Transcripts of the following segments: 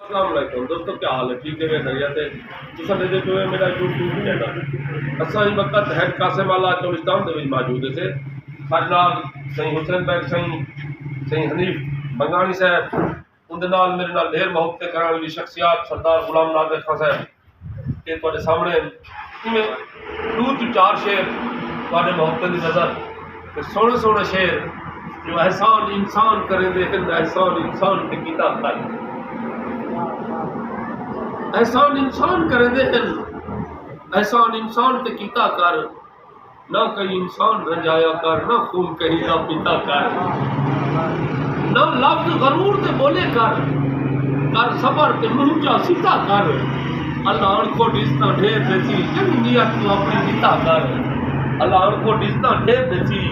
السلام علیکم دوستو، کیا حال ہے؟ ٹھیک ہے، میں خیریت ہے۔ تساں دے جو ہے میرا یوٹیوب چینل اساں ہی وقت ہلکا سے والا چولستان دے وچ موجود ہے۔ سارے نال سائیں حسین بیگ سائیں حنیف بنگانی صاحب، ان دے نال میرے نال ڈھیر محبت کرن والی شخصیات سردار غلام ناظر خان صاحب کے تواڈے سامنے دو تو چار شعر تواڈے محبت دی نظر تے سونے سونے شعر جو احسان انسان کریں دے احسان انسان تے کیتا کر، احسان انسان کریں دے احسان انسان تے کیتا کر، نہ کہیں انسان رنجایا کر، نہ خون کہیں نہ پیتا کر، نہ لفظ غرور تے بولے کر صبر تے منہ چا سیتا کر، اللہ ان کو ڈستا ڈھیر دیتی چنگی نیت تو اپنی نیتا کر، اللہ ان کو ڈستا ڈھیر دیتی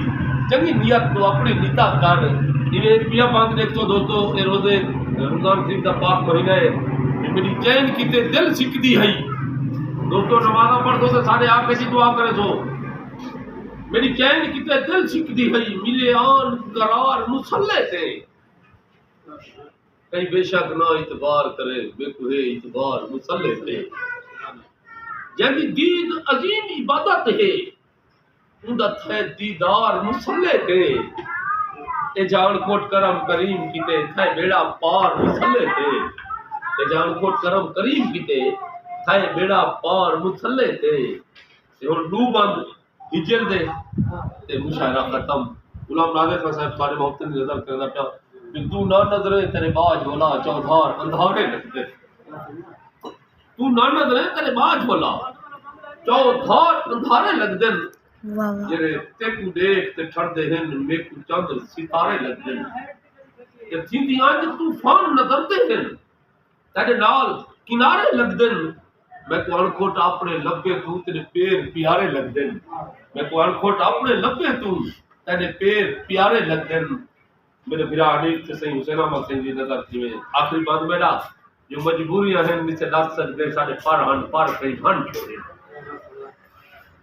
چنگی نیت تو اپنی نیتا کر۔ یہ پیا پاک دیکھ تو دوستو، اے روزے رمضان شریف دا پاک مہینہ ہے، میری چین کیتے دل سکتی ہے دوستو، نمازاں پڑھ دو تو سارے آپ کیسی دعا کرے سو، میری چین کیتے دل سکتی ہے ملے آن قرار مسلح سے، کہیں بے شک نہ اعتبار کرے بے کوہ اعتبار مسلح سے، جنگی دید عظیم عبادت ہے اندت ہے دیدار مسلح سے، اے جان کوٹ کرم کریم کیتے تھے بیڑا پار مسلح سے، اے جان کوٹ کرم کریم کیتے تھے بیڑا پار مسلح سے، ہن دو بند ہجر دے تے مشاعرہ ختم۔ غلام ناظر خان صاحب تمہارے محبت کی نظر کرنا پیا تو نہ نظریں تیرے باج بولا چودھار اندھارے لگتے، تو نہ نظریں تیرے باج بولا چودھار اندھارے لگ دن، جڑے تیکو دیکھ تے ٹھڑ دے ہن میکو چاند ستارے لگ دن، کہ تھیندی آج طوفان نظر دے ہن تیرے نال کنارے لگ دن، میں کو انکھوٹ اپنے لبے تو تیرے پیر پیارے لگ دن، میں کو انکھوٹ اپنے لبے تو تیرے پیر پیارے لگ دن، میرے بھرا حنیف سے صحیح حسین احمد سنگھ دی نظر تھی میں آخری بات میرا جو مجبوریاں ہیں مجھ سے دس سکتے سارے پر ہن پر کہیں ہن چھوڑے،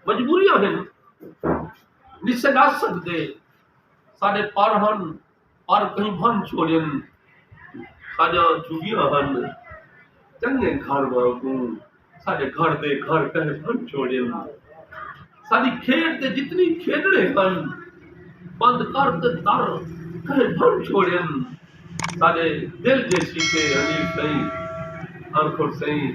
مجبوریاں ہیں مجھ سے دس سکتے سارے پر ہن پر کہیں ہن چھوڑے، ساجاں چھوگیاں ہن چنگے گھر مانگوں سارے گھر دے گھر کہیں ہن چھوڑے، ساری کھیڑ تے جتنی کھیڑے ہن بند کر تے در کہیں ہن چھوڑے، سارے دل جے شیشے حنیف صحیح انکھڑ صحیح